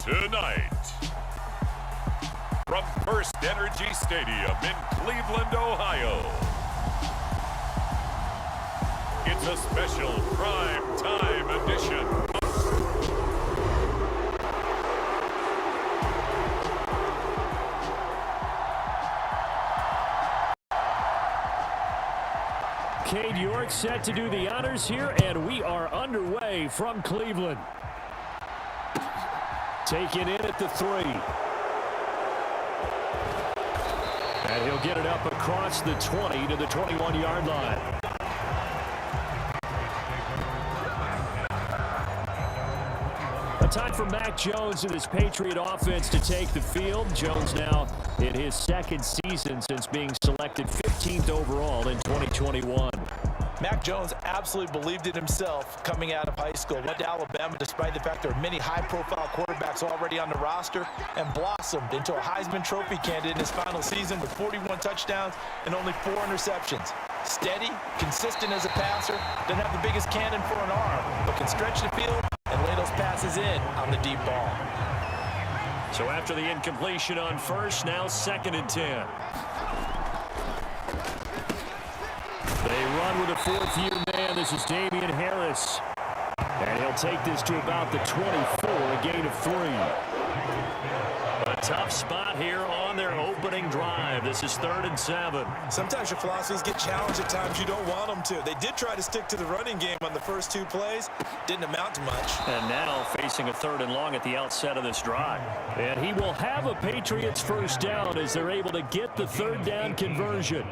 Tonight, from First Energy Stadium in Cleveland, Ohio, it's a special prime time edition. Cade York set to do the honors here, and we are underway from Cleveland. Taken in at the 3. And he'll get it up across the 20 to the 21-yard line. A time for Mac Jones and his Patriot offense to take the field. Jones now in his second season since being selected 15th overall in 2021. Mac Jones absolutely believed in himself coming out of high school. Went to Alabama despite the fact there are many high-profile quarterbacks already on the roster, and blossomed into a Heisman Trophy candidate in his final season with 41 touchdowns and only 4 interceptions. Steady, consistent as a passer, doesn't have the biggest cannon for an arm, but can stretch the field and lay those passes in on the deep ball. So after the incompletion on first, now 2nd and 10. They run with a 4th-year man. This is Damian Harris. And he'll take this to about the 24, a gain of 3. A tough spot here on their opening drive. This is 3rd and 7. Sometimes your philosophies get challenged at times you don't want them to. They did try to stick to the running game on the first 2 plays. Didn't amount to much. And now facing a 3rd and long at the outset of this drive. And he will have a Patriots first down as they're able to get the 3rd down conversion.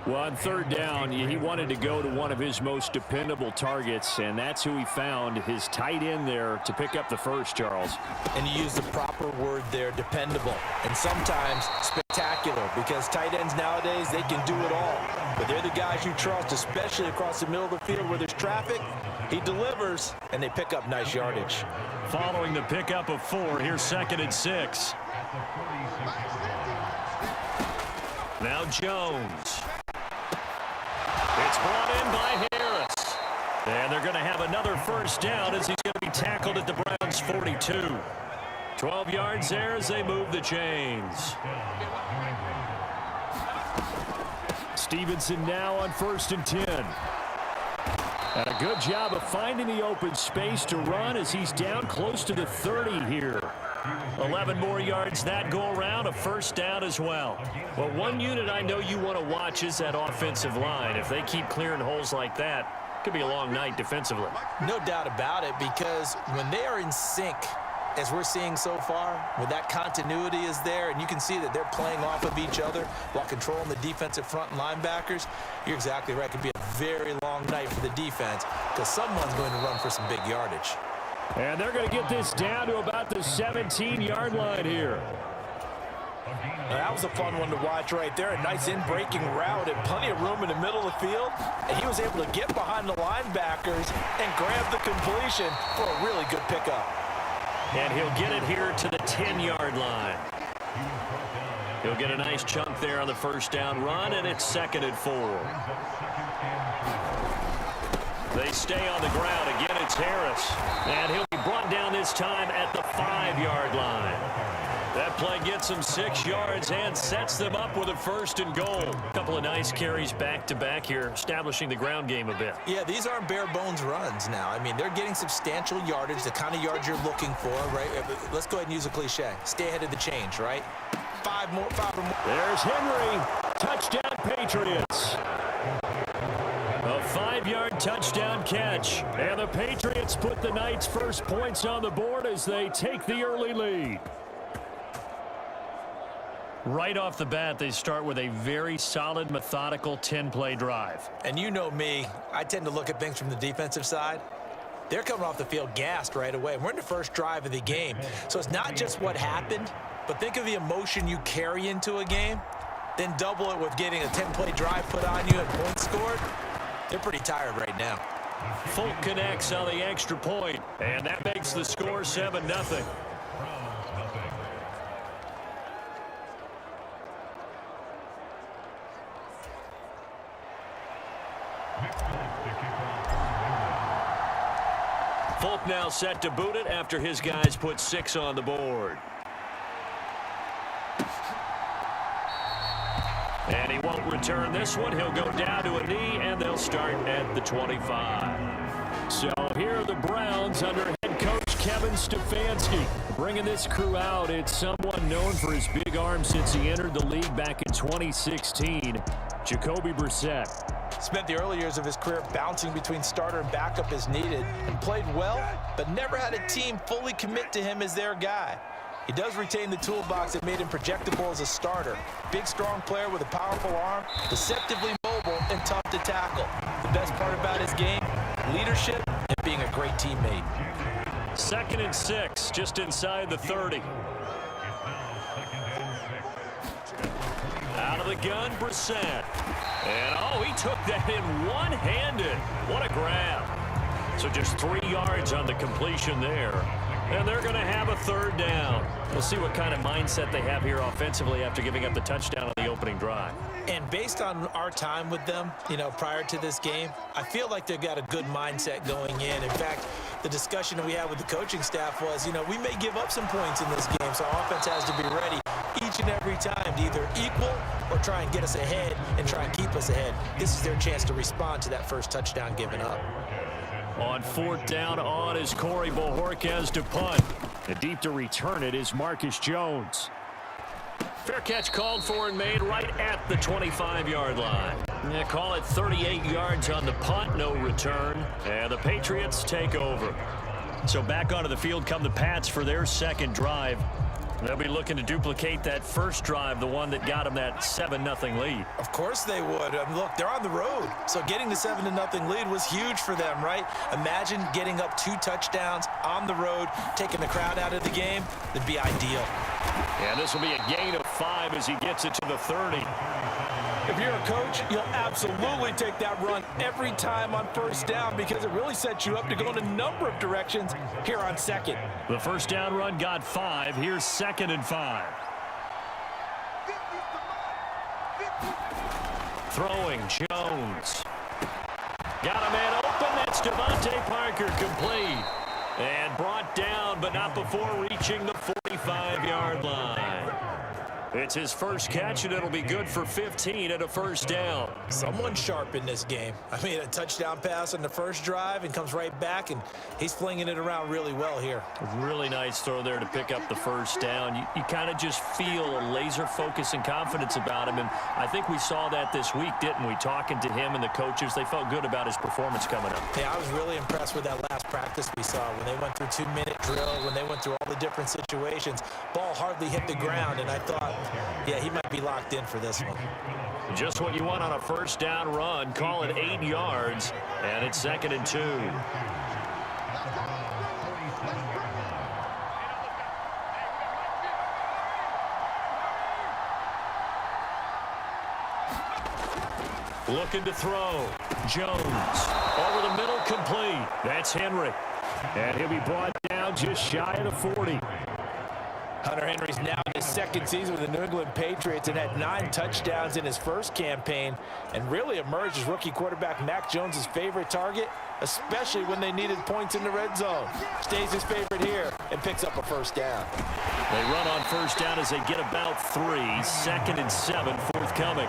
Well, on 3rd down, he wanted to go to one of his most dependable targets, and that's who he found, his tight end there, to pick up the first, Charles. And you use the proper word there, dependable, and sometimes spectacular, because tight ends nowadays, they can do it all. But they're the guys you trust, especially across the middle of the field where there's traffic. He delivers, and they pick up nice yardage. Following the pickup of 4, here's 2nd and 6. Now Jones. It's brought in by Harris. And they're going to have another first down as he's going to be tackled at the Browns' 42. 12 yards there as they move the chains. Stevenson now on 1st and 10. And a good job of finding the open space to run as he's down close to the 30 here. 11 more yards that go around, a first down as well. Well, one unit I know you want to watch is that offensive line. If they keep clearing holes like that, it could be a long night defensively. No doubt about it, because when they are in sync, as we're seeing so far, when that continuity is there, and you can see that they're playing off of each other while controlling the defensive front and linebackers, you're exactly right. It could be a very long night for the defense because someone's going to run for some big yardage. And they're going to get this down to about the 17-yard line here. Now, that was a fun one to watch right there. A nice in-breaking route and plenty of room in the middle of the field. And he was able to get behind the linebackers and grab the completion for a really good pickup. And he'll get it here to the 10-yard line. He'll get a nice chunk there on the first down run, and it's 2nd and 4. They stay on the ground. Again, it's Harris. And he'll be brought down this time at the 5-yard line. That play gets them 6 yards and sets them up with a 1st and goal. A couple of nice carries back-to-back here, establishing the ground game a bit. Yeah, these aren't bare-bones runs now. I mean, they're getting substantial yardage, the kind of yards you're looking for, right? Let's go ahead and use a cliche. Stay ahead of the change, right? 5 or more. There's Henry. Touchdown, Patriots. A 5-yard touchdown catch. And the Patriots put the Knights' first points on the board as they take the early lead. Right off the bat, they start with a very solid, methodical 10-play drive. And you know me, I tend to look at things from the defensive side. They're coming off the field gassed right away. We're in the first drive of the game. So it's not just what happened, but think of the emotion you carry into a game, then double it with getting a 10-play drive put on you and points scored. They're pretty tired right now. Folk connects on the extra point, and that makes the score 7-0. Folk now set to boot it after his guys put 6 on the board. And he won't return this one. He'll go down to a knee, and they'll start at the 25. So here are the Browns under head coach Kevin Stefanski. Bringing this crew out, it's someone known for his big arm since he entered the league back in 2016, Jacoby Brissett. Spent the early years of his career bouncing between starter and backup as needed, and played well, but never had a team fully commit to him as their guy. He does retain the toolbox that made him projectable as a starter. Big, strong player with a powerful arm, deceptively mobile, and tough to tackle. The best part about his game, leadership and being a great teammate. 2nd and 6, just inside the 30. Out of the gun, Brissett. And, oh, he took that in one-handed. What a grab. So just 3 yards on the completion there. And they're going to have a 3rd down. We'll see what kind of mindset they have here offensively after giving up the touchdown on the opening drive. And based on our time with them, prior to this game, I feel like they've got a good mindset going in. In fact, the discussion that we had with the coaching staff was, we may give up some points in this game, so our offense has to be ready each and every time to either equal or try and get us ahead and try and keep us ahead. This is their chance to respond to that first touchdown given up. On 4th down on is Corey Bojorquez to punt. And deep to return it is Marcus Jones. Fair catch called for and made right at the 25-yard line. They call it 38 yards on the punt, no return. And the Patriots take over. So back onto the field come the Pats for their 2nd drive. They'll be looking to duplicate that first drive, the one that got them that 7-0 lead. Of course they would. Look, they're on the road, so getting the 7-0 lead was huge for them, right? Imagine getting up 2 touchdowns on the road, taking the crowd out of the game. That'd be ideal. And this will be a gain of 5 as he gets it to the 30. If you're a coach, you'll absolutely take that run every time on 1st down because it really sets you up to go in a number of directions here on 2nd. The 1st down run got 5. Here's 2nd and 5. Throwing, Jones. Got a man open. That's Devontae Parker, complete. And brought down, but not before reaching the 45-yard line. It's his first catch, and it'll be good for 15 at a 1st down. Someone sharp in this game. A touchdown pass on the first drive and comes right back, and he's flinging it around really well here. Really nice throw there to pick up the 1st down. You kind of just feel a laser focus and confidence about him, and I think we saw that this week, didn't we? Talking to him and the coaches, they felt good about his performance coming up. Yeah, I was really impressed with that last practice we saw when they went through 2-minute drill, when they went through all the different situations. Ball hardly hit the ground, and I thought, yeah, he might be locked in for this one. Just what you want on a 1st down run. Call it 8 yards, and it's 2nd and 2. Looking to throw. Jones over the middle, complete. That's Henry. And he'll be brought down just shy of the 40. Hunter Henry's now in his 2nd season with the New England Patriots and had 9 touchdowns in his first campaign and really emerged as rookie quarterback Mac Jones' favorite target, especially when they needed points in the red zone. Stays his favorite here and picks up a 1st down. They run on 1st down as they get about 3. 2nd and 7 forthcoming.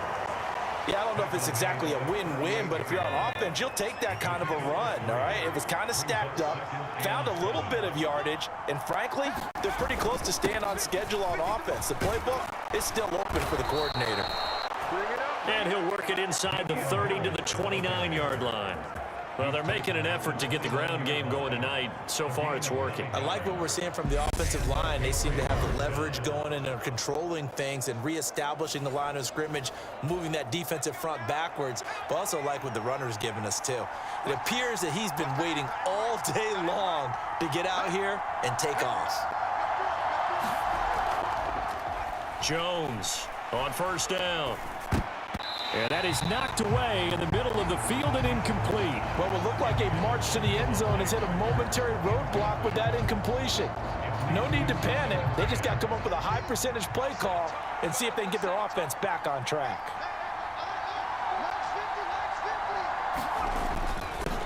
Yeah, I don't know if it's exactly a win-win, but if you're on offense, you'll take that kind of a run, all right? It was kind of stacked up, found a little bit of yardage, and frankly, they're pretty close to staying on schedule on offense. The playbook is still open for the coordinator. And he'll work it inside the 30 to the 29-yard line. Well, they're making an effort to get the ground game going tonight. So far, it's working. I like what we're seeing from the offensive line. They seem to have the leverage going, and they're controlling things and reestablishing the line of scrimmage, moving that defensive front backwards, but also like what the runner's giving us, too. It appears that he's been waiting all day long to get out here and take off. Jones on 1st down. And that is knocked away in the middle of the field and incomplete. What will look like a march to the end zone has hit a momentary roadblock with that incompletion. No need to panic. They just got to come up with a high percentage play call and see if they can get their offense back on track.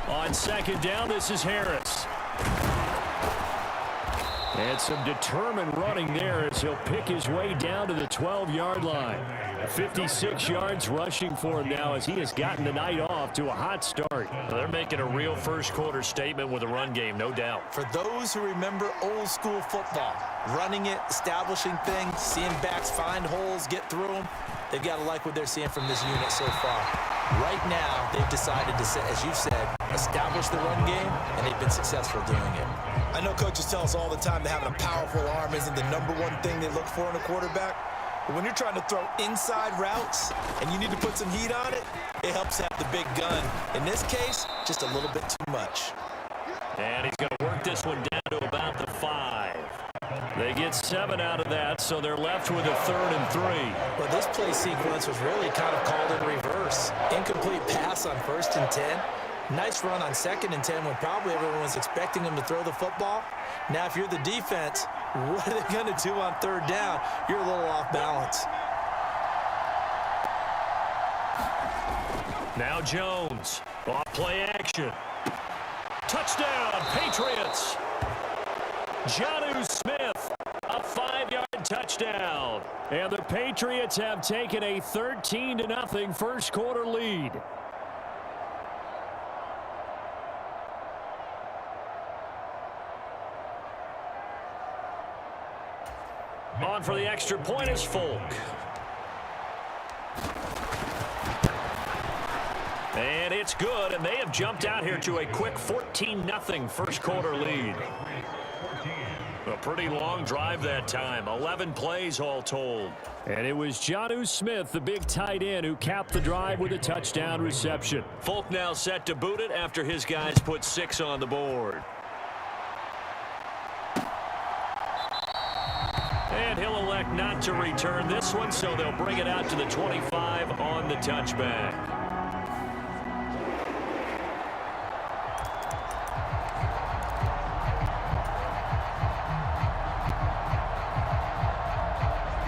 On 2nd down, this is Harris. And some determined running there as he'll pick his way down to the 12-yard line. 56 yards rushing for him now as he has gotten the night off to a hot start. Well, they're making a real first-quarter statement with a run game, no doubt. For those who remember old-school football, running it, establishing things, seeing backs find holes, get through them, they've got to like what they're seeing from this unit so far. Right now, they've decided to, as you've said, establish the run game, and they've been successful doing it. I know coaches tell us all the time that having a powerful arm isn't the #1 thing they look for in a quarterback. But when you're trying to throw inside routes and you need to put some heat on it, it helps have the big gun. In this case, just a little bit too much. And he's going to work this one down to about the 5. They get 7 out of that, so they're left with a 3rd and 3. Well, this play sequence was really kind of called in reverse. Incomplete pass on 1st and 10. Nice run on 2nd and 10 when probably everyone was expecting him to throw the football. Now, if you're the defense, what are they going to do on 3rd down? You're a little off balance. Now Jones, off play action. Touchdown, Patriots. Jonnu Smith, a 5-yard touchdown. And the Patriots have taken a 13-0 first-quarter lead. On for the extra point is Folk. And it's good, and they have jumped out here to a quick 14-0 first-quarter lead. A pretty long drive that time, 11 plays all told. And it was Jonnu Smith, the big tight end, who capped the drive with a touchdown reception. Folk now set to boot it after his guys put 6 on the board. And he'll elect not to return this one, so they'll bring it out to the 25 on the touchback.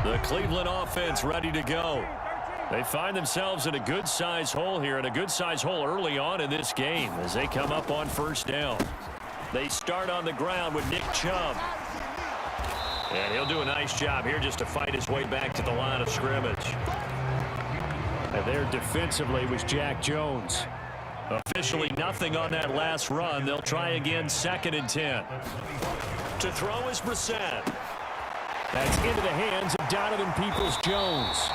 The Cleveland offense ready to go. They find themselves in a good-sized hole here, and a good-sized hole early on in this game as they come up on 1st down. They start on the ground with Nick Chubb. And he'll do a nice job here just to fight his way back to the line of scrimmage. And there defensively was Jack Jones. Officially nothing on that last run. They'll try again 2nd and 10. To throw is Brissett. That's into the hands of Donovan Peoples-Jones.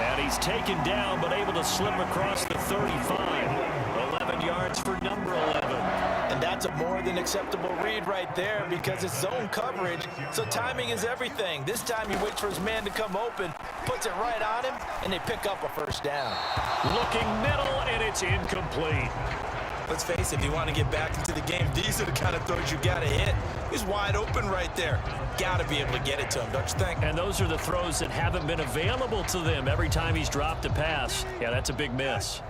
And he's taken down but able to slip across the 35. 11 yards for number 11. And that's a more than acceptable read right there because it's zone coverage, so timing is everything. This time he waits for his man to come open, puts it right on him, and they pick up a 1st down. Looking middle, and it's incomplete. Let's face it, if you want to get back into the game, these are the kind of throws you got to hit. He's wide open right there. Got to be able to get it to him, don't you think? And those are the throws that haven't been available to them every time he's dropped a pass. Yeah, that's a big miss.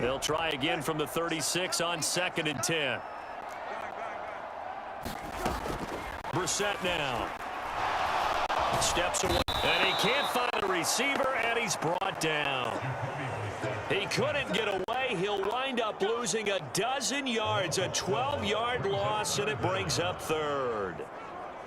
They'll try again from the 36 on 2nd and 10. Brissett now. Steps away. And he can't find a receiver, and he's brought down. He couldn't get away. He'll wind up losing a dozen yards, a 12-yard loss, and it brings up 3rd.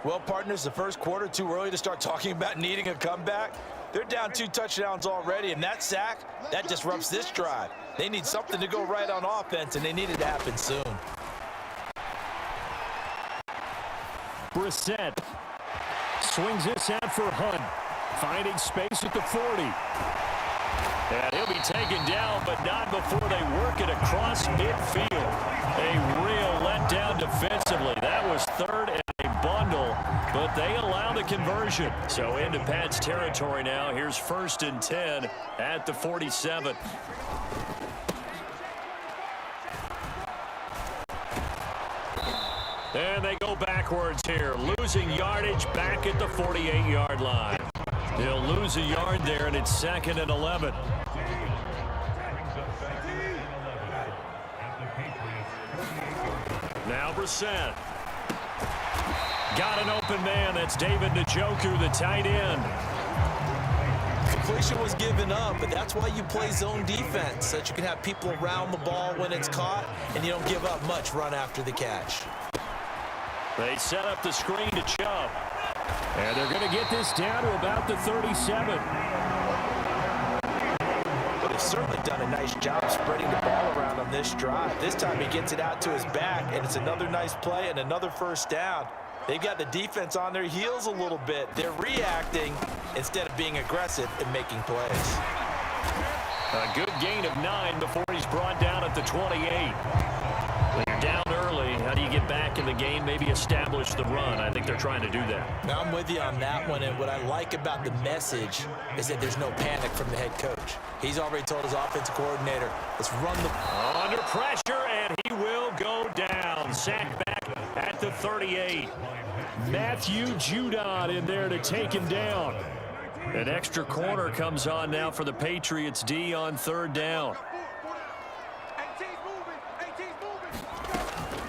Well, partners, the first quarter, too early to start talking about needing a comeback. They're down 2 touchdowns already, and that sack, that disrupts this drive. They need something to go right on offense, and they need it to happen soon. Brissett swings this out for Hunt, finding space at the 40. And he'll be taken down, but not before they work it across midfield. A real letdown defensively. That was 3rd and a bundle, but they allow the conversion. So into Pat's territory now. Here's 1st and 10 at the 47. And they go backwards here, losing yardage back at the 48-yard line. They'll lose a yard there, and it's 2nd and 11. Now Brissett. Got an open man. That's David Njoku, the tight end. Completion was given up, but that's why you play zone defense, so that you can have people around the ball when it's caught, and you don't give up much run after the catch. They set up the screen to Chubb. And they're going to get this down to about the 37. But they've certainly done a nice job spreading the ball around on this drive. This time he gets it out to his back, and it's another nice play and another first down. They've got the defense on their heels a little bit. They're reacting instead of being aggressive and making plays. A good gain of 9 before he's brought down at the 28. When you're down early, how do you get back in the game, maybe establish the run? I think they're trying to do that. Now, I'm with you on that one, and what I like about the message is that there's no panic from the head coach. He's already told his offensive coordinator, let's run the... Under pressure, and he will go down. Sacked back at the 38. Matthew Judon in there to take him down. An extra corner comes on now for the Patriots D on third down.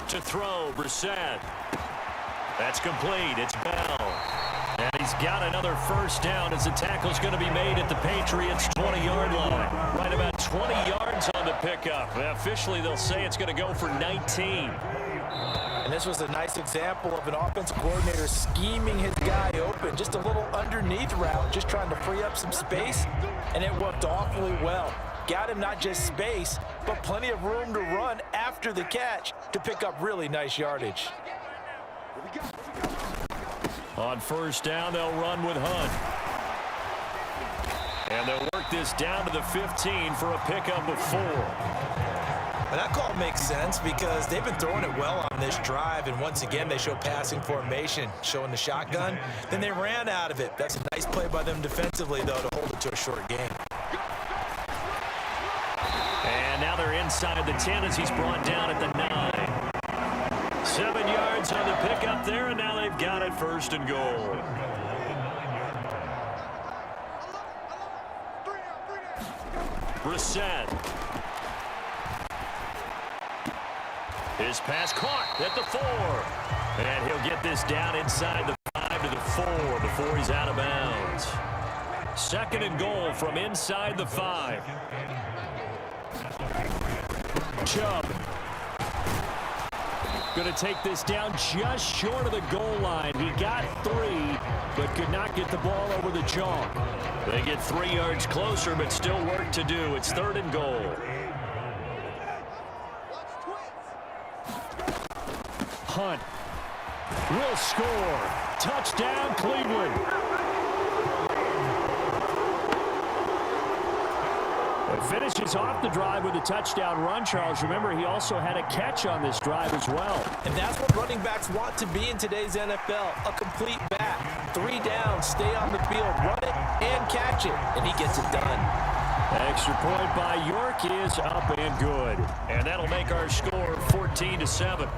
To throw, Brissett. That's complete. It's Bell. And he's got another first down as the tackle's going to be made at the Patriots' 20-yard line. Right about 20 yards on the pickup. Officially, they'll say it's going to go for 19. And this was a nice example of an offensive coordinator scheming his guy open. Just a little underneath route, just trying to free up some space, and it worked awfully well. Got him not just space, but plenty of room to run after the catch to pick up really nice yardage. On first down, they'll run with Hunt. And they'll work this down to the 15 for a pickup of 4. And that call makes sense because they've been throwing it well on this drive, and once again they show passing formation, showing the shotgun. Then they ran out of it. That's a nice play by them defensively, though, to hold it to a short gain. And now they're inside the 10 as he's brought down at the 9. 7 yards on the pickup there, and now they've got it first and goal. Brissett. His pass caught at the 4. And he'll get this down inside the 5 to the 4 before he's out of bounds. Second and goal from inside the 5. Chubb. Going to take this down just short of the goal line. He got 3, but could not get the ball over the chalk. They get 3 yards closer, but still work to do. It's third and goal. Hunt will score. Touchdown, Cleveland. It finishes off the drive with a touchdown run, Charles. Remember, he also had a catch on this drive as well. And that's what running backs want to be in today's NFL, a complete back. 3 down, stay on the field, run it, and catch it. And he gets it done. Extra point by York is up and good. And that'll make our score 14-7.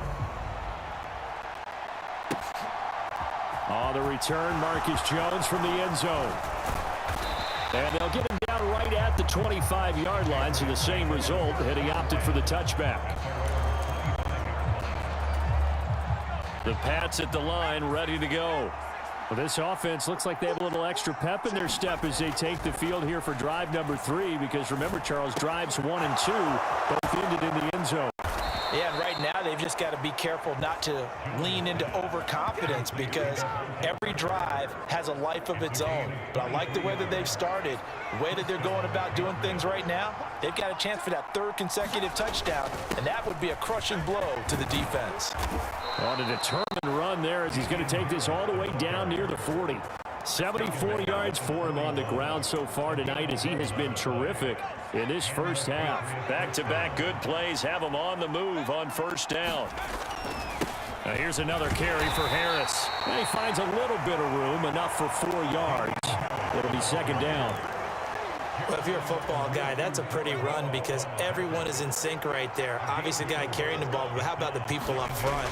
On the return, Marcus Jones from the end zone. And they'll get him down right at the 25-yard line, so the same result, and he opted for the touchback. The Pats at the line, ready to go. Well, this offense looks like they have a little extra pep in their step as they take the field here for drive number 3, because remember, Charles, drives 1 and 2 both ended in the end zone. Yeah, and right now they've just got to be careful not to lean into overconfidence because every drive has a life of its own. But I like the way that they've started, the way that they're going about doing things right now. They've got a chance for that 3rd consecutive touchdown, and that would be a crushing blow to the defense. On a determined run there as he's going to take this all the way down near the 40. 74 yards for him on the ground so far tonight as he has been terrific in this first half. Back-to-back good plays have him on the move on first down. Now here's another carry for Harris. And he finds a little bit of room, enough for 4 yards. It'll be second down. Well, if you're a football guy, that's a pretty run because everyone is in sync right there. Obviously, the guy carrying the ball, but how about the people up front?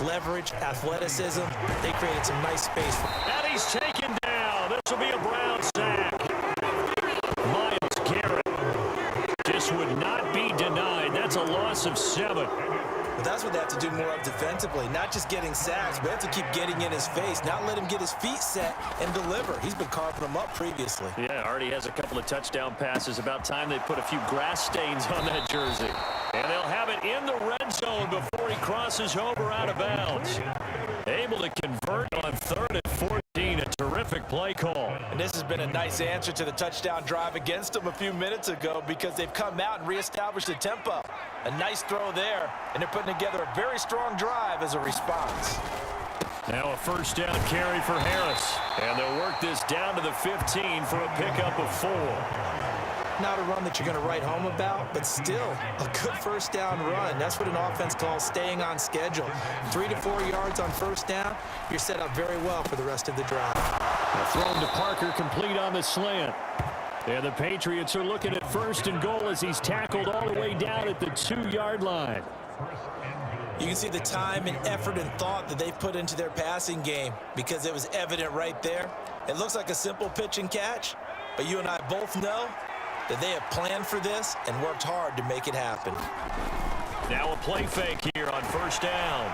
Leverage, athleticism, they created some nice space. And he's taken down. This will be a Brown sack. Myles Garrett just would not be denied. That's a loss of 7. But that's what they have to do more of defensively, not just getting sacks, but they have to keep getting in his face, not let him get his feet set and deliver. He's been carving them up previously. Yeah, already has a couple of touchdown passes. About time they put a few grass stains on that jersey. And they'll have it in the red zone before he crosses over out of bounds. Able to convert on 3rd and 14. A terrific play call. And this has been a nice answer to the touchdown drive against them a few minutes ago because they've come out and reestablished the tempo. A nice throw there, and they're putting together a very strong drive as a response. Now a 1st down carry for Harris. And they'll work this down to the 15 for a pickup of 4. Not a run that you're going to write home about, but still a good 1st down run. That's what an offense calls staying on schedule. 3 to 4 yards on 1st down, you're set up very well for the rest of the drive. Thrown to Parker, complete on the slant. And the Patriots are looking at 1st and goal as he's tackled all the way down at the 2-yard line. You can see the time and effort and thought that they put into their passing game because it was evident right there. It looks like a simple pitch and catch, but you and I both know that they have planned for this and worked hard to make it happen. Now a play fake here on 1st down.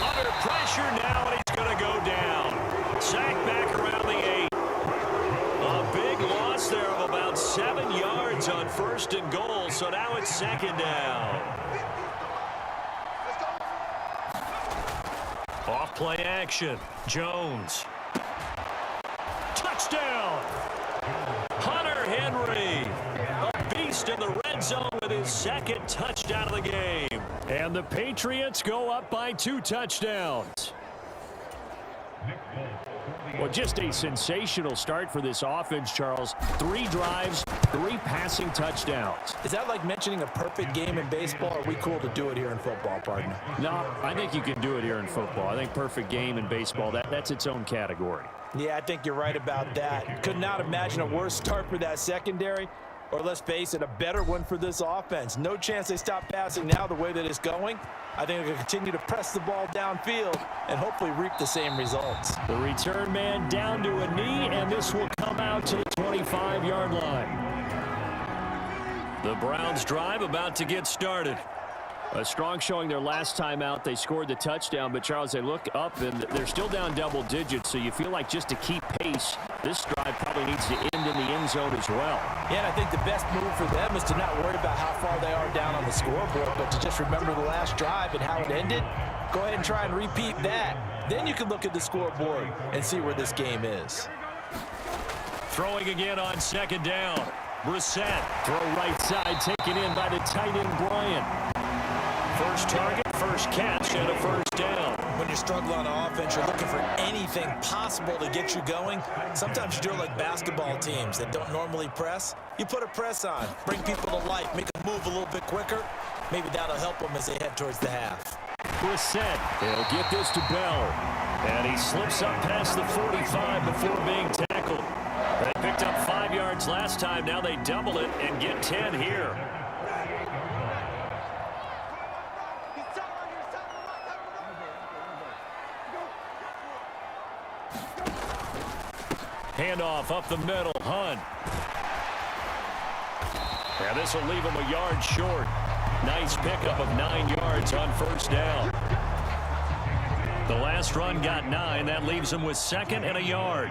Under pressure now, and he's going to go down. Sacked back around the 8. A big loss there of about 7 yards on 1st and goal, so now it's 2nd down. Off play action. Jones. Touchdown! Hunter Henry. A beast in the red zone with his 2nd touchdown of the game. And the Patriots go up by 2 touchdowns. Well, just a sensational start for this offense, Charles. 3 drives, 3 passing touchdowns. Is that like mentioning a perfect game in baseball, or are we cool to do it here in football, partner? No, I think you can do it here in football. I think perfect game in baseball, that's its own category. Yeah, I think you're right about that. Could not imagine a worse start for that secondary, or let's face it, a better one for this offense. No chance they stop passing now the way that it's going. I think they're going to continue to press the ball downfield and hopefully reap the same results. The return man down to a knee, and this will come out to the 25-yard line. The Browns drive about to get started. A strong showing their last time out. They scored the touchdown, but Charles, they look up and they're still down double digits, so you feel like just to keep pace, this drive probably needs to end in the end zone as well. Yeah, and I think the best move for them is to not worry about how far they are down on the scoreboard, but to just remember the last drive and how it ended. Go ahead and try and repeat that. Then you can look at the scoreboard and see where this game is. Throwing again on 2nd down. Brissett, throw right side, taken in by the tight end Bryant. First target, first catch, and a 1st down. When you're struggling on offense, you're looking for anything possible to get you going. Sometimes you do it like basketball teams that don't normally press. You put a press on, bring people to life, make them move a little bit quicker. Maybe that'll help them as they head towards the half. Brissett, he'll get this to Bell. And he slips up past the 45 before being tackled. They picked up 5 yards last time. Now they double it and get 10 here. Handoff up the middle, Hunt. And this will leave him a yard short. Nice pickup of 9 yards on 1st down. The last run got 9. That leaves him with 2nd and a yard.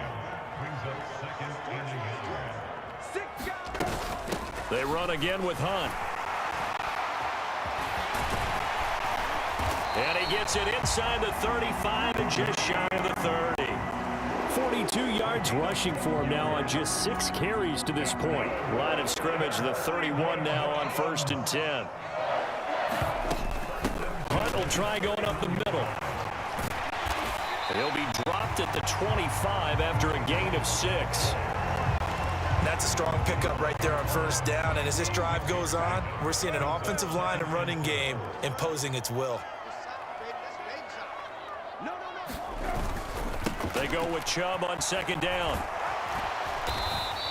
They run again with Hunt. And he gets it inside the 35 and just shy of the 30. 42 yards rushing for him now on just 6 carries to this point. Line of scrimmage, the 31 now on 1st and 10. Hunt will try going up the middle. He'll be dropped at the 25 after a gain of 6. That's a strong pickup right there on 1st down, and as this drive goes on, we're seeing an offensive line and running game imposing its will. They go with Chubb on 2nd down.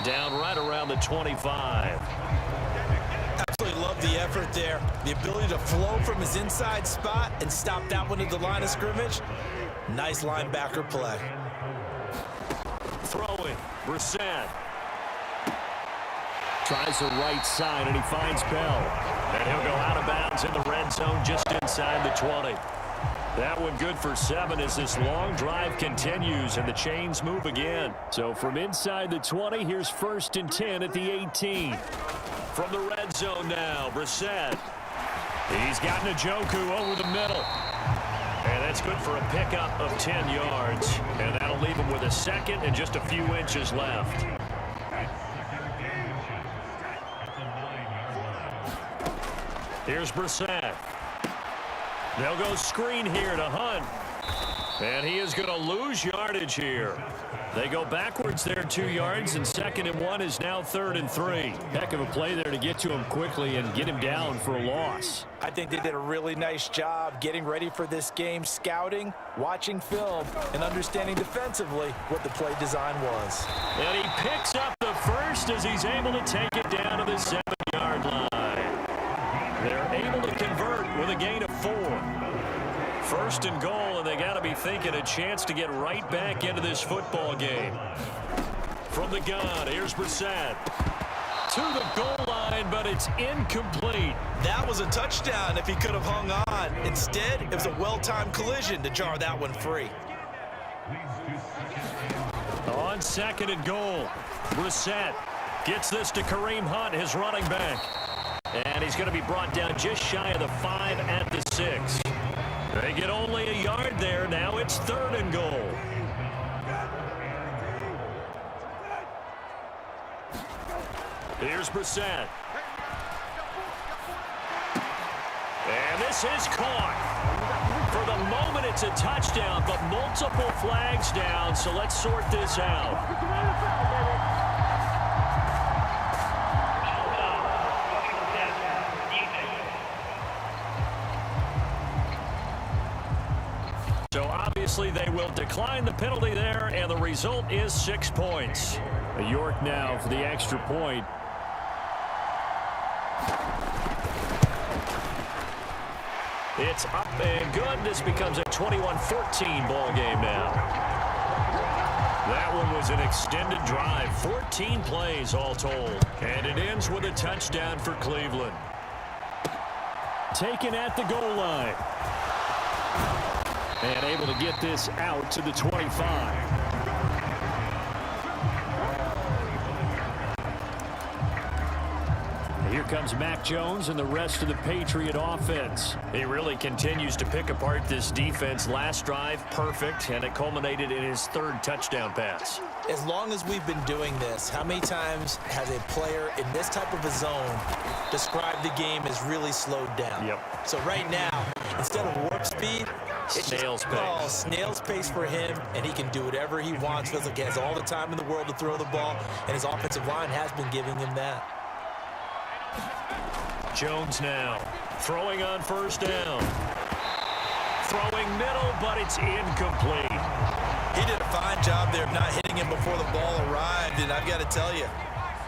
Down right around the 25. Absolutely love the effort there. The ability to flow from his inside spot and stop that one at the line of scrimmage. Nice linebacker play. Throwing, Brissett. Tries the right side, and he finds Bell. And he'll go out of bounds in the red zone just inside the 20. That one good for 7 as this long drive continues and the chains move again. So from inside the 20, here's 1st and 10 at the 18. From the red zone now, Brissett. He's got Njoku over the middle. And That's good for a pickup of 10 yards. And that'll leave him with a second and just a few inches left. Here's Brissett. They'll go screen here to Hunt. And he is going to lose yardage here. They go backwards there 2 yards, and 2nd and 1 is now 3rd and 3. Heck of a play there to get to him quickly and get him down for a loss. I think they did a really nice job getting ready for this game, scouting, watching film, and understanding defensively what the play design was. And he picks up the first as he's able to take it down to the 7-yard line. They're able to convert with a gain of 4. 1st and goal, and they got to be thinking a chance to get right back into this football game. From the gun, here's Brissett. To the goal line, but it's incomplete. That was a touchdown if he could have hung on. Instead, it was a well-timed collision to jar that one free. On 2nd and goal, Brissett gets this to Kareem Hunt, his running back. And he's going to be brought down just shy of the 5 at the 6. They get only a yard there. Now it's 3rd and goal. Here's Brissett. And this is caught. For the moment, it's a touchdown, but multiple flags down, so let's sort this out. So obviously they will decline the penalty there, and the result is 6 points. York now for the extra point. It's up and good. This becomes a 21-14 ball game now. That one was an extended drive, 14 plays all told. And it ends with a touchdown for Cleveland. Taken at the goal line. And able to get this out to the 25. Here comes Mac Jones and the rest of the Patriot offense. He really continues to pick apart this defense. Last drive, perfect, and it culminated in his 3rd touchdown pass. As long as we've been doing this, how many times has a player in this type of a zone described the game as really slowed down? Yep. So right now, instead of warp speed, it's snail's pace. Oh, snail's pace for him, and he can do whatever he wants. Feels like he has all the time in the world to throw the ball, and his offensive line has been giving him that. Jones now throwing on 1st down. Throwing middle, but it's incomplete. He did a fine job there of not hitting him before the ball arrived, and I've got to tell you,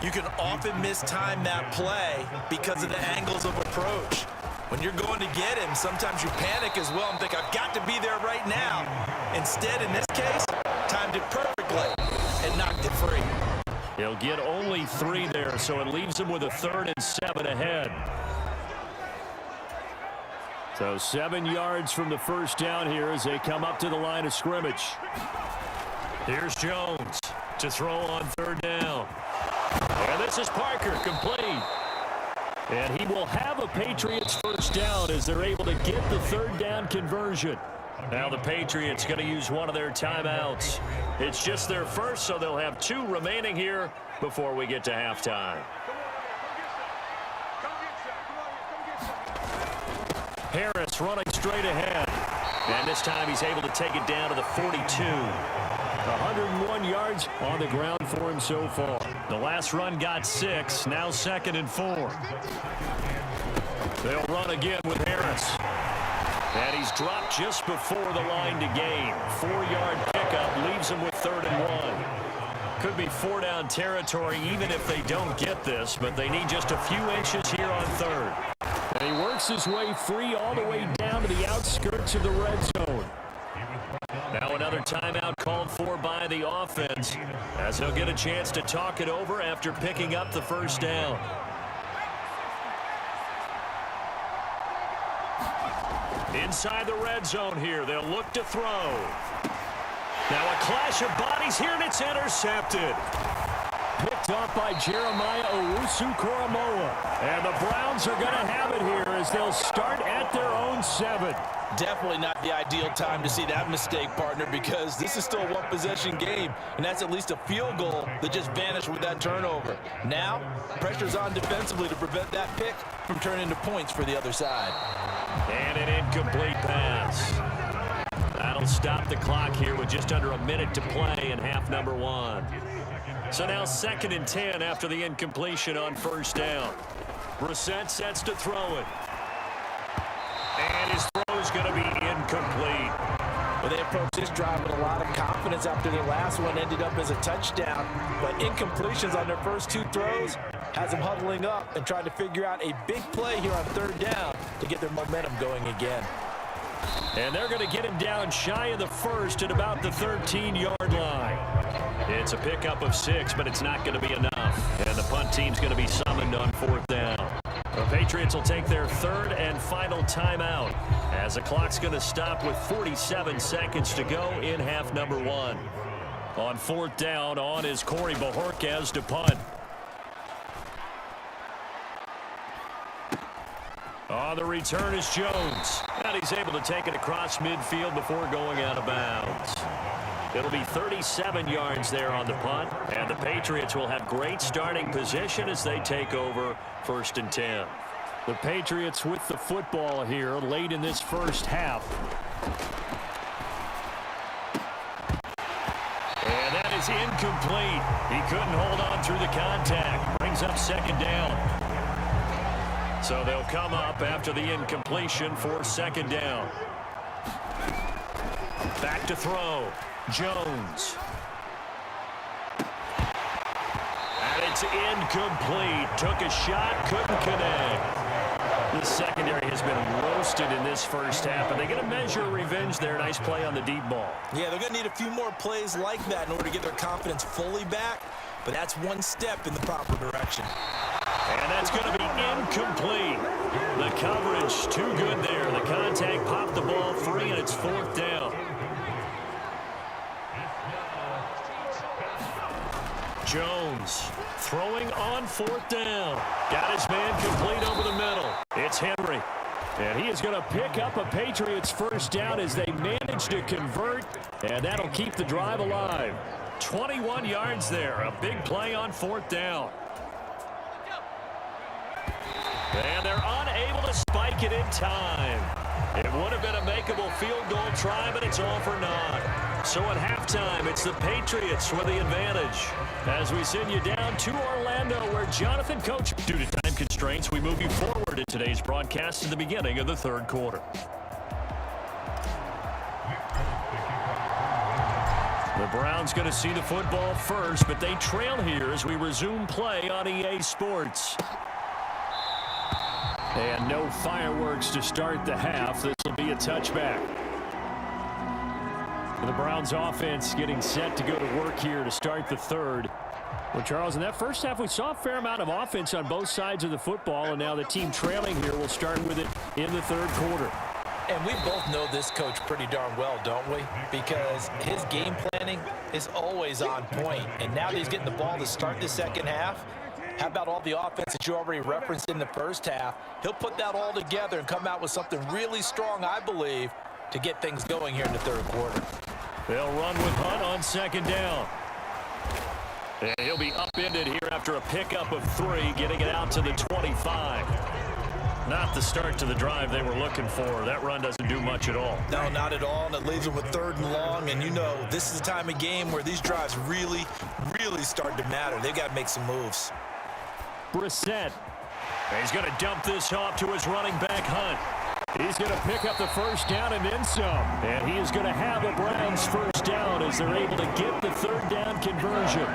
you can often mistime that play because of the angles of approach. When you're going to get him, sometimes you panic as well and think, I've got to be there right now. Instead, in this case, timed it perfectly and knocked it free. He'll get only 3 there, so it leaves him with a 3rd and 7 ahead. So 7 yards from the 1st down here as they come up to the line of scrimmage. Here's Jones to throw on 3rd down. And this is Parker, complete. And he will have a Patriots 1st down as they're able to get the 3rd down conversion. Now the Patriots going to use one of their timeouts. It's just their first, so they'll have 2 remaining here before we get to halftime. Harris running straight ahead. And this time he's able to take it down to the 42. 101 yards on the ground for him so far. The last run got 6. Now 2nd and 4. They'll run again with Harris. And he's dropped just before the line to gain. 4-yard pickup leaves him with 3rd and 1. Could be 4-down territory even if they don't get this, but they need just a few inches here on 3rd. And he works his way free all the way down to the outskirts of the red zone. Now another timeout called for by the offense as he'll get a chance to talk it over after picking up the 1st down. Inside the red zone here, they'll look to throw. Now a clash of bodies here, and it's intercepted. Picked off by Jeremiah Owusu-Koramoah. And the Browns are going to have it here as they'll start at their own 7. Definitely not the ideal time to see that mistake, partner, because this is still a one-possession game, and that's at least a field goal that just vanished with that turnover. Now, pressure's on defensively to prevent that pick from turning into points for the other side. And an incomplete pass. That'll stop the clock here with just under a minute to play in half number one. So now 2nd and 10 after the incompletion on first down. Brissett sets to throw it. And his throw is going to be incomplete. Well, they approached this drive with a lot of confidence after their last one ended up as a touchdown. But incompletions on their first 2 throws has them huddling up and trying to figure out a big play here on 3rd down to get their momentum going again. And they're going to get him down shy of the first at about the 13-yard line. It's a pickup of 6, but it's not going to be enough. And the punt team's going to be summoned on 4th down. The Patriots will take their 3rd and final timeout as the clock's going to stop with 47 seconds to go in half number one. On 4th down, on is Corey Bojorquez to punt. On the return is Jones. And he's able to take it across midfield before going out of bounds. It'll be 37 yards there on the punt, and the Patriots will have great starting position as they take over 1st and 10. The Patriots with the football here late in this first half. And that is incomplete. He couldn't hold on through the contact. Brings up 2nd down. So they'll come up after the incompletion for 2nd down. Back to throw. Jones. And it's incomplete. Took a shot, couldn't connect. The secondary has been roasted in this first half, and they get a measure of revenge there. Nice play on the deep ball. Yeah, they're going to need a few more plays like that in order to get their confidence fully back, but that's one step in the proper direction. And that's going to be incomplete. The coverage too good there. The contact popped the ball free, and it's 4th down. Jones throwing on 4th down. Got his man complete over the middle. It's Henry. And he is going to pick up a Patriots 1st down as they manage to convert. And that'll keep the drive alive. 21 yards there. A big play on 4th down. And they're unable to spike it in time. It would have been a makeable field goal try, but it's all for naught. So at halftime, it's the Patriots with the advantage. As we send you down to Orlando, where Jonathan Coach. Due to time constraints, we move you forward in today's broadcast to the beginning of the 3rd quarter. The Browns going to see the football first, but they trail here as we resume play on EA Sports. And no fireworks to start the half. This will be a touchback. The Browns offense getting set to go to work here to start the 3rd. Well, Charles, in that first half, we saw a fair amount of offense on both sides of the football, and now the team trailing here will start with it in the 3rd quarter. And we both know this coach pretty darn well, don't we? Because his game planning is always on point. And now that he's getting the ball to start the 2nd half, how about all the offense that you already referenced in the first half? He'll put that all together and come out with something really strong, I believe, to get things going here in the 3rd quarter. They'll run with Hunt on 2nd down. And he'll be upended here after a pickup of 3, getting it out to the 25. Not the start to the drive they were looking for. That run doesn't do much at all. No, not at all, and it leaves them with 3rd and long, and you know this is the time of game where these drives really start to matter. They've got to make some moves. Brissett. He's going to dump this off to his running back, Hunt. He's going to pick up the 1st down and then some. And he is going to have the Browns 1st down as they're able to get the 3rd down conversion.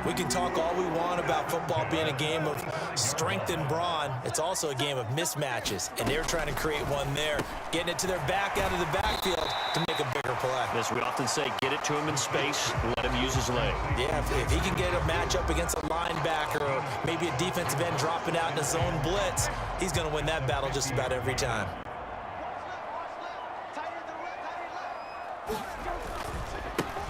We can talk all we want about football being a game of strength and brawn. It's also a game of mismatches, and they're trying to create one there, getting it to their back out of the backfield to make a bigger play. As we often say, get it to him in space, let him use his leg. Yeah, if he can get a matchup against a linebacker or maybe a defensive end dropping out in a zone blitz, he's going to win that battle just about every time.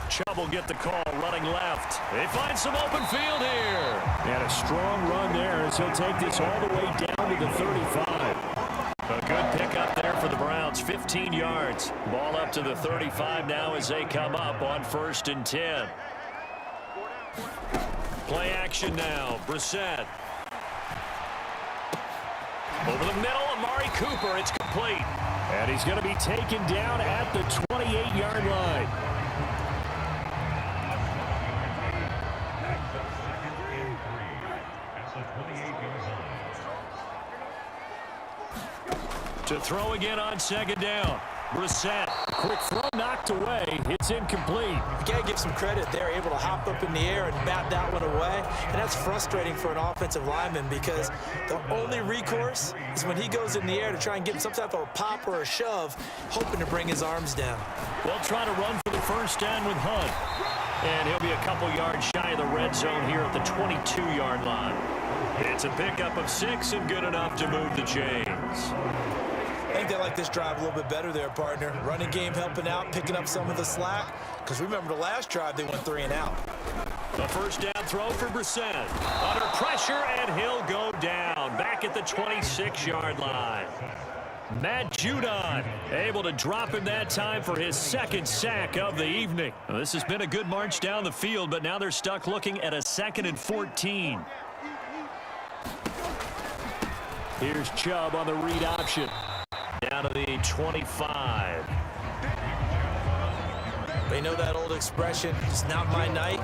Chubb will get the call, running left. They find some open field here. And a strong run there as he'll take this all the way down to the 35. A good pickup there for the Browns. 15 yards. Ball up to the 35 now as they come up on 1st and 10. Play action now. Brissett. Over the middle, Amari Cooper. It's complete. And he's going to be taken down at the 28-yard line. To throw again on 2nd down. Brissett. Quick throw knocked away. It's incomplete. You got to give some credit. They're able to hop up in the air and bat that one away. And that's frustrating for an offensive lineman because the only recourse is when he goes in the air to try and get some type of a pop or a shove, hoping to bring his arms down. They'll try to run for the 1st down with Hunt. And he'll be a couple yards shy of the red zone here at the 22-yard line. It's a pickup of 6 and good enough to move the chains. I think they like this drive a little bit better there, partner. Running game helping out, picking up some of the slack. Because remember the last drive, they went 3 and out. A 1st down throw for Brissett. Under pressure, and he'll go down. Back at the 26-yard line. Matt Judon able to drop him that time for his 2nd sack of the evening. Well, this has been a good march down the field, but now they're stuck looking at a 2nd and 14. Here's Chubb on the read option. Down to the 25. They know that old expression, it's not my night.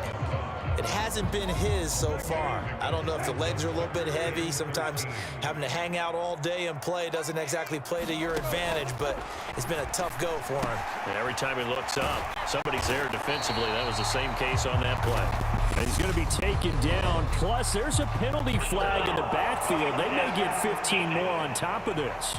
It hasn't been his so far. I don't know if the legs are a little bit heavy. Sometimes having to hang out all day and play doesn't exactly play to your advantage, but it's been a tough go for him. And every time he looks up, somebody's there defensively. That was the same case on that play. And he's going to be taken down. Plus, there's a penalty flag in the backfield. They may get 15 more on top of this.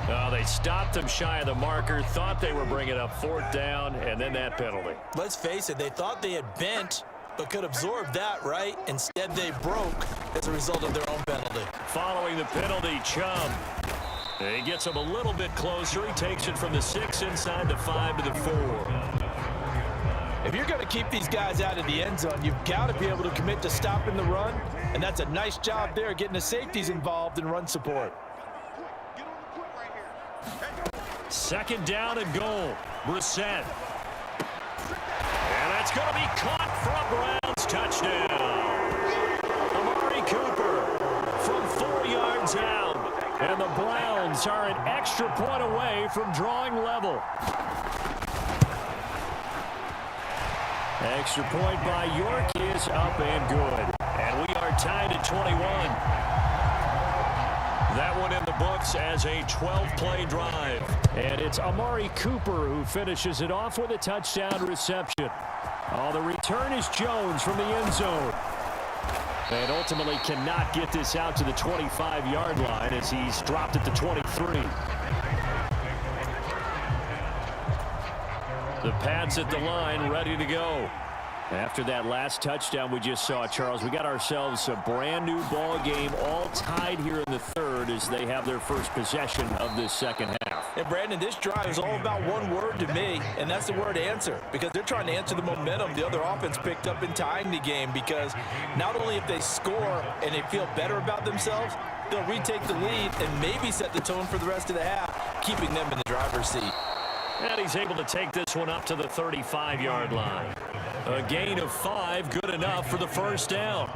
Oh, they stopped him shy of the marker, thought they were bringing up 4th down, and then that penalty. Let's face it, they thought they had bent, but could absorb that, right? Instead, they broke as a result of their own penalty. Following the penalty, Chubb. He gets him a little bit closer. He takes it from the 6 inside the 5 to the 4. If you're going to keep these guys out of the end zone, you've got to be able to commit to stopping the run, and that's a nice job there getting the safeties involved in run support. 2nd down and goal. Brissett. And that's going to be caught for a Browns touchdown. Amari Cooper from 4 yards out. And the Browns are an extra point away from drawing level. Extra point by York is up and good. And we are tied at 21. That one in the books as a 12-play drive. And it's Amari Cooper who finishes it off with a touchdown reception. Oh, the return is Jones from the end zone. And ultimately cannot get this out to the 25-yard line as he's dropped at the 23. The Pats at the line, ready to go. After that last touchdown we just saw, Charles, we got ourselves a brand new ball game, all tied here in the 3rd as they have their first possession of this 2nd half. And Brandon, this drive is all about one word to me, and that's the word answer, because they're trying to answer the momentum the other offense picked up in tying the game, because not only if they score and they feel better about themselves, they'll retake the lead and maybe set the tone for the rest of the half, keeping them in the driver's seat. And he's able to take this one up to the 35-yard line. A gain of 5, good enough for the 1st down.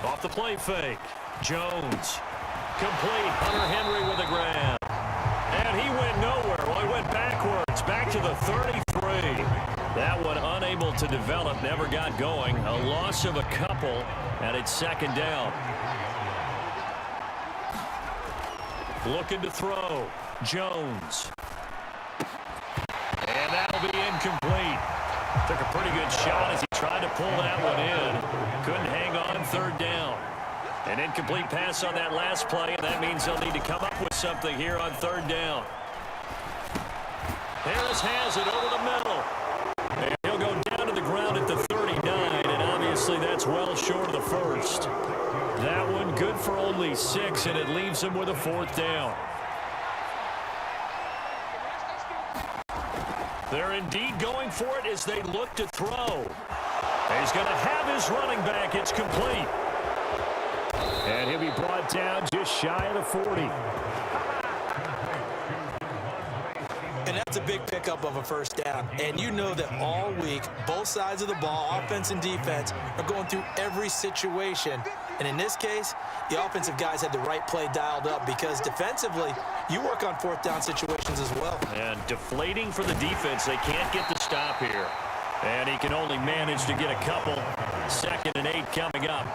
Off the play fake. Jones. Complete. Hunter Henry with a grab. And he went nowhere. Well, he went backwards. Back to the 33. That one unable to develop. Never got going. A loss of a couple. And it's 2nd down. Looking to throw. Jones. And that'll be incomplete. Took a pretty good shot as he tried to pull that one in. Couldn't hang on 3rd down. An incomplete pass on that last play, and that means they'll need to come up with something here on 3rd down. Harris has it over the middle. And he'll go down to the ground at the 39, and obviously that's well short of the 1st. That one good for only 6, and it leaves him with a 4th down. They're indeed going for it as they look to throw. He's going to have his running back. It's complete. And he'll be brought down just shy of the 40. And that's a big pickup of a first down. And you know that all week, both sides of the ball, offense and defense, are going through every situation. And in this case, the offensive guys had the right play dialed up because defensively, you work on fourth down situations as well. And deflating for the defense. They can't get the stop here. And he can only manage to get a couple. 2nd and 8 coming up.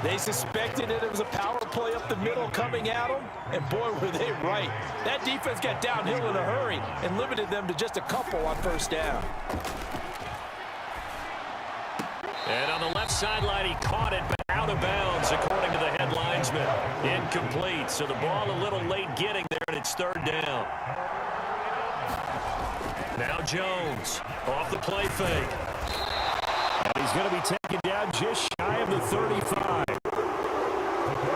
They suspected it was a power play up the middle coming at them, and boy, were they right. That defense got downhill in a hurry and limited them to just a couple on first down. And on the left sideline, he caught it, but out of bounds, according to the head linesman. Incomplete, so the ball a little late getting there, and it's 3rd down. Now Jones, off the play fake. And he's going to be taken down just shy of the 35.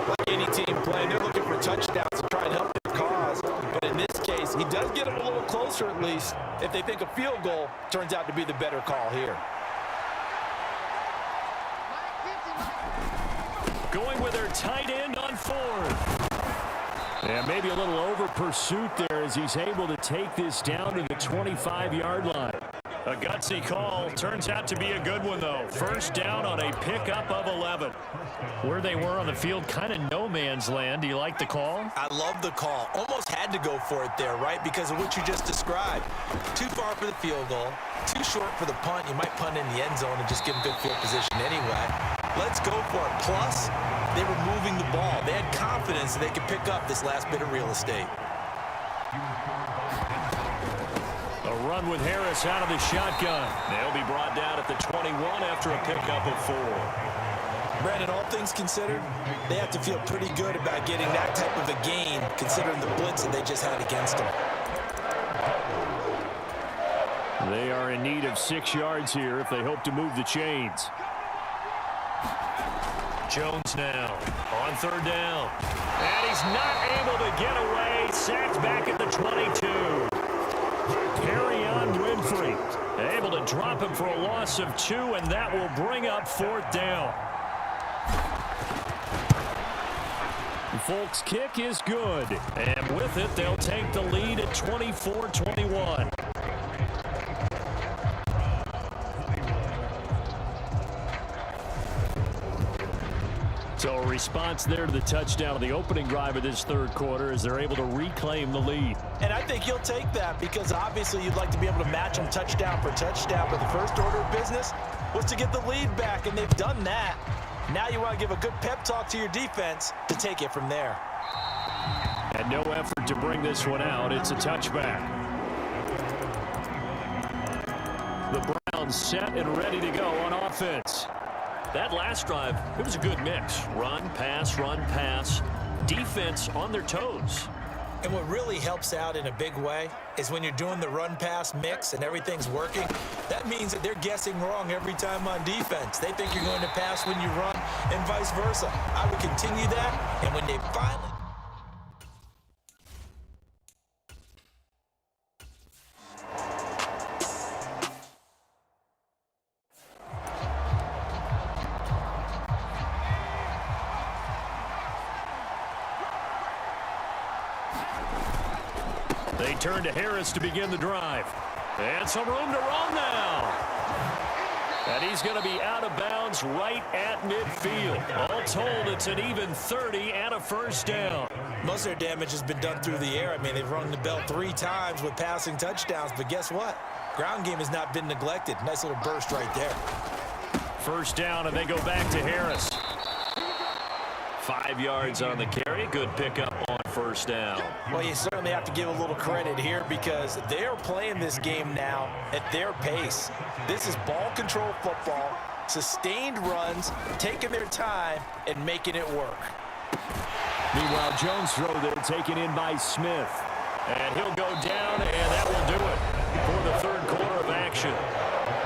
Like any team playing, they're looking for touchdowns to try and help their cause. But in this case, he does get them a little closer at least if they think a field goal turns out to be the better call here. Going with their tight end on 4th. And maybe a little over pursuit there as he's able to take this down to the 25-yard line. A gutsy call. Turns out to be a good one, though. First down on a pickup of 11. Where they were on the field, kind of no man's land. Do you like the call? I love the call. Almost had to go for it there, right? Because of what you just described. Too far for the field goal. Too short for the punt. You might punt in the end zone and just give them good field position anyway. Let's go for it. Plus, they were moving the ball. They had confidence that they could pick up this last bit of real estate. A run with Harris out of the shotgun. They'll be brought down at the 21 after a pickup of 4. Brandon, all things considered, they have to feel pretty good about getting that type of a gain considering the blitz that they just had against them. They are in need of 6 yards here if they hope to move the chains. Jones now on 3rd down. And he's not able to get away. Sacked back at the 22. Carry on Winfrey. Able to drop him for a loss of 2, and that will bring up 4th down. Folk's kick is good. And with it, they'll take the lead at 24-21. So a response there to the touchdown of the opening drive of this 3rd quarter as they're able to reclaim the lead. And I think you'll take that because obviously you'd like to be able to match them touchdown for touchdown, but the first order of business was to get the lead back, and they've done that. Now you want to give a good pep talk to your defense to take it from there. And no effort to bring this one out. It's a touchback. The Browns set and ready to go on offense. That last drive, it was a good mix. Run, pass, defense on their toes. And what really helps out in a big way is when you're doing the run-pass mix and everything's working, that means that they're guessing wrong every time on defense. They think you're going to pass when you run and vice versa. I would continue that, and when they finally... They turn to Harris to begin the drive. And some room to run now. And he's going to be out of bounds right at midfield. All told, it's an even 30 and a first down. Most of their damage has been done through the air. I mean, they've rung the bell 3 times with passing touchdowns, but guess what? Ground game has not been neglected. Nice little burst right there. First down, and they go back to Harris. 5 yards on the carry. Good pickup on first down. Well, you certainly have to give a little credit here because they're playing this game now at their pace. This is ball control football, sustained runs, taking their time and making it work. Meanwhile, Jones' throw there taken in by Smith. And he'll go down, and that will do it for the 3rd quarter of action.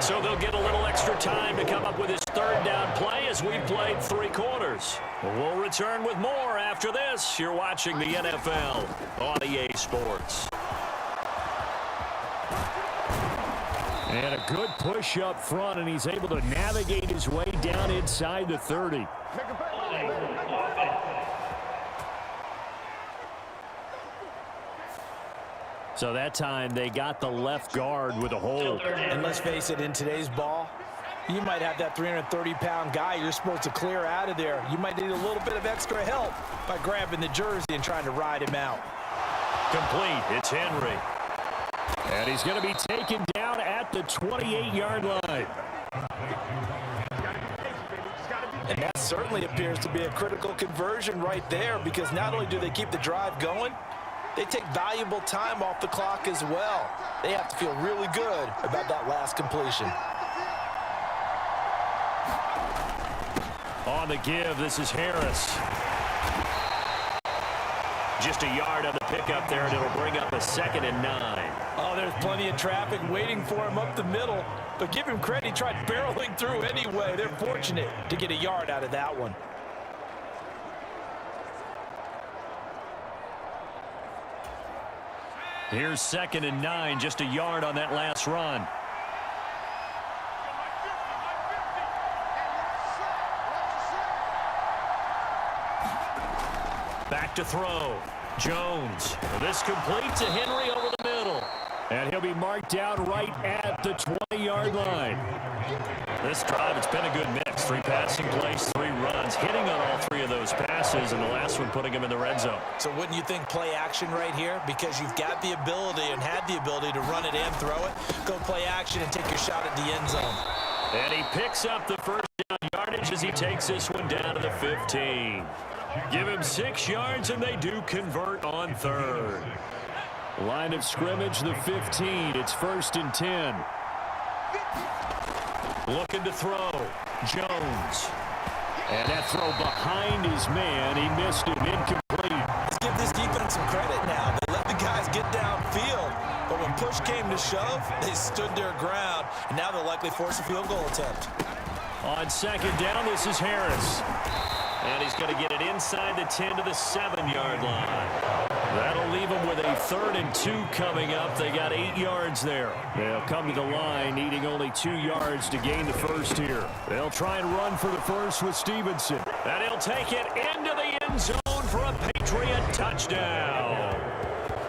So they'll get a little extra time to come up with his 3rd down play as we played 3 quarters. We'll return with more after this. You're watching the NFL on EA Sports. And a good push up front, and he's able to navigate his way down inside the 30. So that time they got the left guard with a hold. And let's face it, in today's ball, you might have that 330-pound guy you're supposed to clear out of there. You might need a little bit of extra help by grabbing the jersey and trying to ride him out. Complete. It's Henry. And he's going to be taken down at the 28-yard line. And that certainly appears to be a critical conversion right there, because not only do they keep the drive going, they take valuable time off the clock as well. They have to feel really good about that last completion. On the give, this is Harris. Just a yard on the pickup there, and it'll bring up a 2nd and 9. Oh, there's plenty of traffic waiting for him up the middle. But give him credit, he tried barreling through anyway. They're fortunate to get a yard out of that one. Here's 2nd and 9, just a yard on that last run. Back to throw. Jones. This complete to Henry over the middle. And he'll be marked down right at the 20-yard line. This drive, it's been a good mix. 3 passing plays, 3 runs, hitting on all 3 of those passes, and the last one putting him in the red zone. So wouldn't you think play action right here? Because you've got the ability and had the ability to run it and throw it. Go play action and take your shot at the end zone. And he picks up the first down yardage as he takes this one down to the 15. Give him 6 yards, and they do convert on 3rd. Line of scrimmage, the 15. It's 1st and 10. Looking to throw. Jones. And that throw behind his man. He missed it. Incomplete. Let's give this defense some credit now. They let the guys get downfield, but when push came to shove, they stood their ground, and now they'll likely force a field goal attempt. On 2nd down, this is Harris. And he's going to get it inside the 10 to the 7-yard line. That'll leave them with a 3rd and 2 coming up. They got 8 yards there. They'll come to the line needing only 2 yards to gain the first here. They'll try and run for the first with Stevenson. And he'll take it into the end zone for a Patriot touchdown.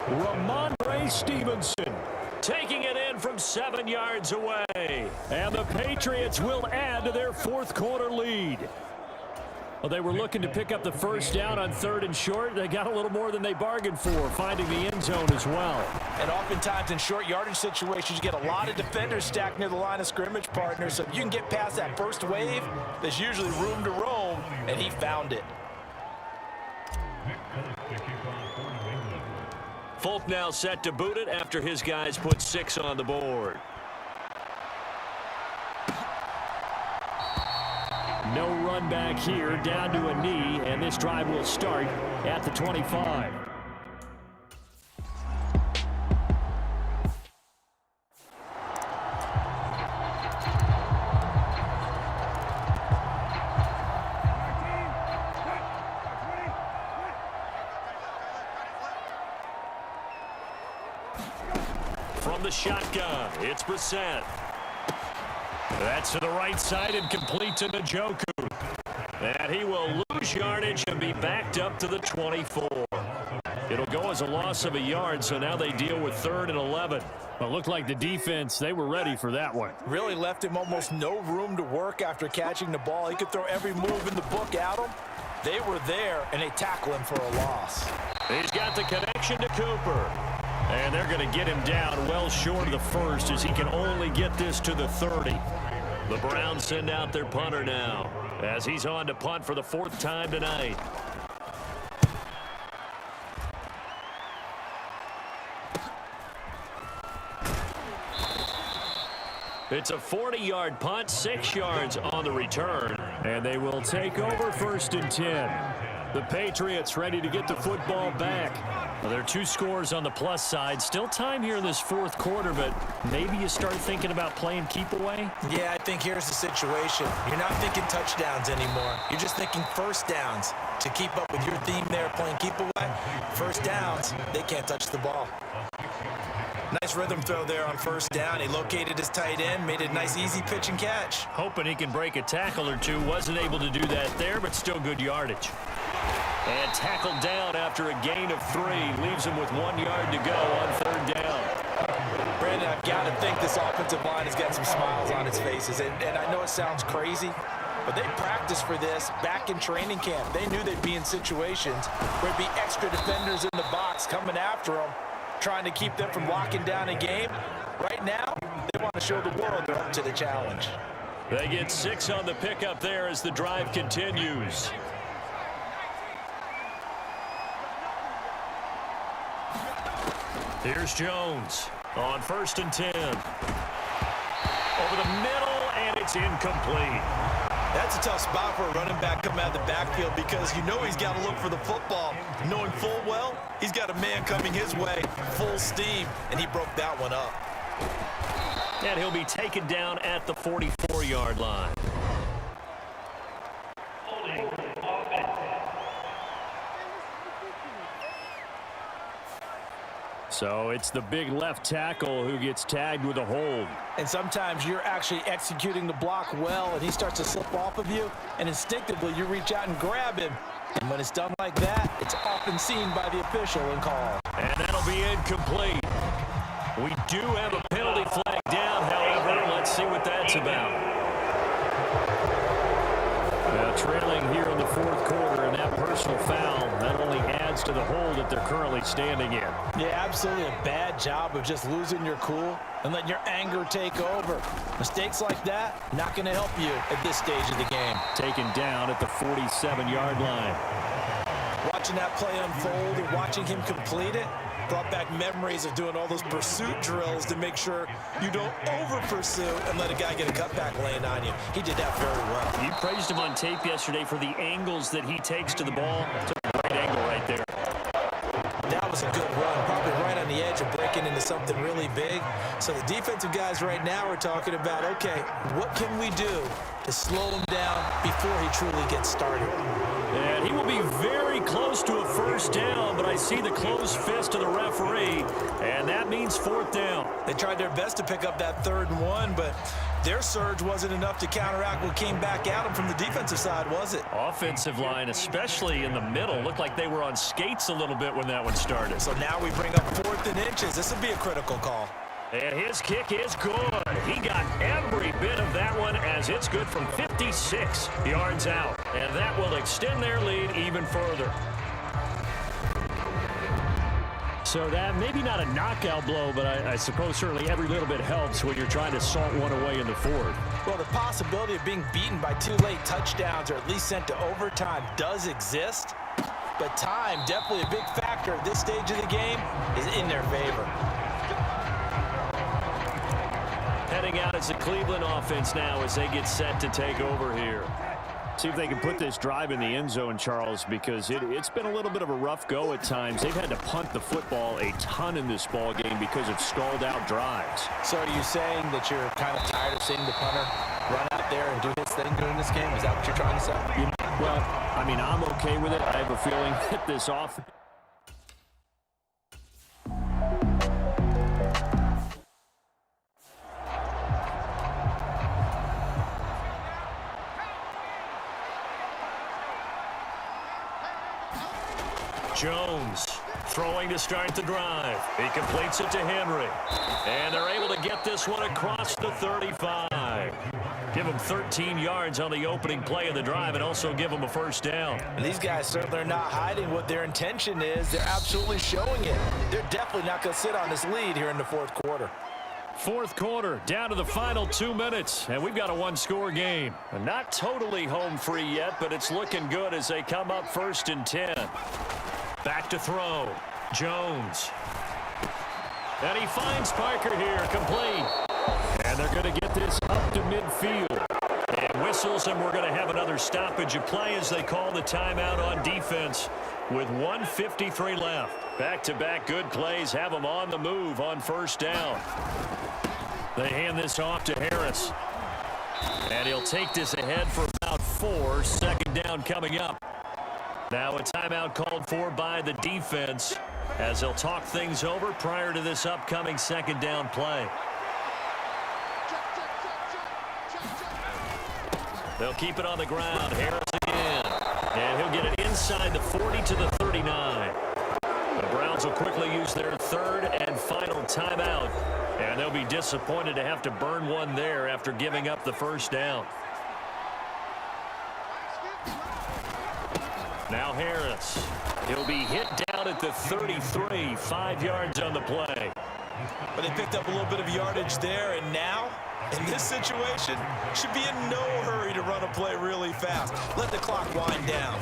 Ramondre Stevenson taking it in from 7 yards away. And the Patriots will add to their 4th quarter lead. Well, they were looking to pick up the first down on 3rd and short. They got a little more than they bargained for, finding the end zone as well. And oftentimes in short yardage situations, you get a lot of defenders stacked near the line of scrimmage, partner. So if you can get past that first wave, there's usually room to roam, and he found it. Folk now set to boot it after his guys put 6 on the board. No run back here, down to a knee, and this drive will start at the 25. From the shotgun, it's Brissett. That's to the right side and complete to Njoku. And he will lose yardage and be backed up to the 24. It'll go as a loss of a yard, so now they deal with 3rd and 11. Well, it looked like the defense, they were ready for that one. Really left him almost no room to work after catching the ball. He could throw every move in the book at him. They were there, and they tackle him for a loss. He's got the connection to Cooper. And they're going to get him down well short of the first, as he can only get this to the 30. The Browns send out their punter now as he's on to punt for the 4th time tonight. It's a 40-yard punt, 6 yards on the return. And they will take over 1st and 10. The Patriots ready to get the football back. Well, there are 2 scores on the plus side. Still time here in this 4th quarter, but maybe you start thinking about playing keep away? Yeah, I think here's the situation. You're not thinking touchdowns anymore. You're just thinking first downs. To keep up with your theme there, playing keep away, first downs, they can't touch the ball. Nice rhythm throw there on first down. He located his tight end, made it a nice, easy pitch and catch. Hoping he can break a tackle or two. Wasn't able to do that there, but still good yardage. And tackled down after a gain of 3. Leaves him with 1 yard to go on third down. Brandon, I've got to think this offensive line has got some smiles on its faces. And I know it sounds crazy, but they practiced for this back in training camp. They knew they'd be in situations where there'd be extra defenders in the box coming after them, trying to keep them from locking down a game. Right now, they want to show the world they're up to the challenge. They get 6 on the pickup there as the drive continues. Here's Jones on 1st and 10. Over the middle, and it's incomplete. That's a tough spot for a running back coming out of the backfield because you know he's got to look for the football. Knowing full well, he's got a man coming his way, full steam, and he broke that one up. And he'll be taken down at the 44-yard line. So it's the big left tackle who gets tagged with a hold. And sometimes you're actually executing the block well, and he starts to slip off of you, and instinctively you reach out and grab him. And when it's done like that, it's often seen by the official and called. And that'll be incomplete. We do have a penalty flag down, however. Let's see what that's about. Trailing here in the 4th quarter, and that personal foul, that only adds to the hole that they're currently standing in. Yeah, absolutely a bad job of just losing your cool and letting your anger take over. Mistakes like that, not going to help you at this stage of the game. Taken down at the 47-yard line. Watching that play unfold and watching him complete it brought back memories of doing all those pursuit drills to make sure you don't over-pursue and let a guy get a cutback lane on you. He did that very well. You praised him on tape yesterday for the angles that he takes to the ball. Took a great angle right there. That was a good run, probably right on the edge of breaking into something really big. So the defensive guys right now are talking about, okay, what can we do to slow him down before he truly gets started? And he will be very close to a first down, but I see the closed fist of the referee, and that means 4th down. They tried their best to pick up that 3rd and 1, but their surge wasn't enough to counteract what came back at them from the defensive side, was it? Offensive line, especially in the middle, looked like they were on skates a little bit when that one started. So now we bring up 4th and inches. This would be a critical call. And his kick is good. He got every bit of that one as it's good from 56 yards out. And that will extend their lead even further. So that maybe not a knockout blow, but I suppose certainly every little bit helps when you're trying to salt one away in the 4th. Well, the possibility of being beaten by 2 late touchdowns or at least sent to overtime does exist. But time, definitely a big factor at this stage of the game, is in their favor. Heading out as the Cleveland offense now as they get set to take over here. See if they can put this drive in the end zone, Charles, because it's been a little bit of a rough go at times. They've had to punt the football a ton in this ball game because of stalled out drives. So are you saying that you're kind of tired of seeing the punter run out there and do his thing during this game? Is that what you're trying to say? Well, I mean, I'm okay with it. I have a feeling that this offense... Jones throwing to start the drive. He completes it to Henry. And they're able to get this one across the 35. Give him 13 yards on the opening play of the drive and also give him a first down. And these guys certainly are not hiding what their intention is. They're absolutely showing it. They're definitely not going to sit on this lead here in the 4th quarter. 4th quarter, down to the final 2 minutes, and we've got a 1-score game. And not totally home free yet, but it's looking good as they come up 1st and 10. Back to throw. Jones. And he finds Parker here, complete. And they're going to get this up to midfield. And whistles, and we're going to have another stoppage of play as they call the timeout on defense with 1:53 left. Back-to-back good plays have them on the move on first down. They hand this off to Harris. And he'll take this ahead for about 4. 2nd down coming up. Now a timeout called for by the defense. as they'll talk things over prior to this upcoming second down play. They'll keep it on the ground. Harris again. And he'll get it inside the 40 to the 39. The Browns will quickly use their third and final timeout. And they'll be disappointed to have to burn one there after giving up the first down. Now Harris. He'll be hit down at the 33. 5 yards on the play. But they picked up a little bit of yardage there, and now, in this situation, should be in no hurry to run a play really fast. Let the clock wind down.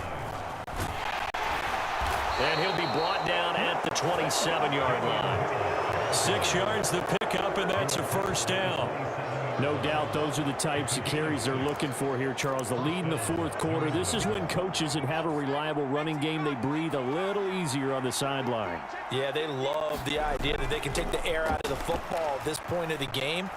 And he'll be brought down at the 27-yard line. 6 yards the pickup, and that's a first down. No doubt those are the types of carries they're looking for here, Charles. The lead in the fourth quarter. This is when coaches that have a reliable running game, they breathe a little easier on the sideline. Yeah, they love the idea that they can take the air out of the football at this point of the game.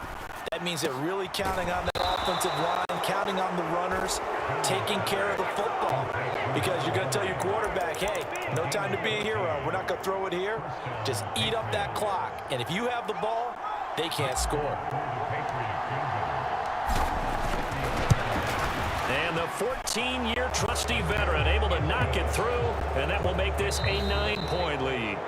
That means they're really counting on that offensive line, counting on the runners, taking care of the football. Because you're going to tell your quarterback, hey, no time to be a hero. We're not going to throw it here. Just eat up that clock. And if you have the ball, they can't score. And the 14-year trusty veteran able to knock it through, and that will make this a 9-point lead.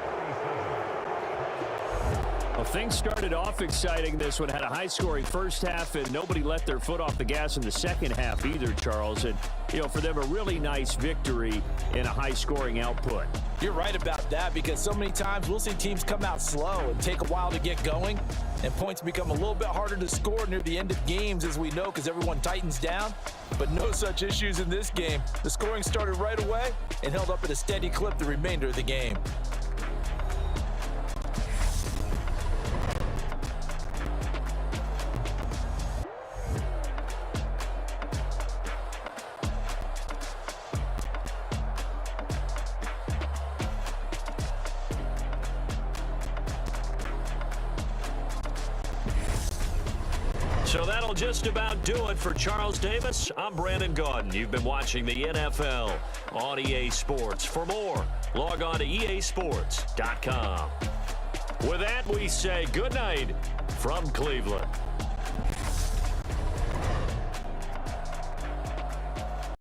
Well, things started off exciting. This one had a high-scoring first half, and nobody let their foot off the gas in the second half either, Charles. And, you know, for them, a really nice victory in a high-scoring output. You're right about that, because so many times we'll see teams come out slow and take a while to get going, and points become a little bit harder to score near the end of games, as we know, because everyone tightens down. But no such issues in this game. The scoring started right away and held up at a steady clip the remainder of the game. So that'll just about do it for Charles Davis. I'm Brandon Gaudin. You've been watching the NFL on EA Sports. For more, log on to easports.com. With that, we say good night from Cleveland.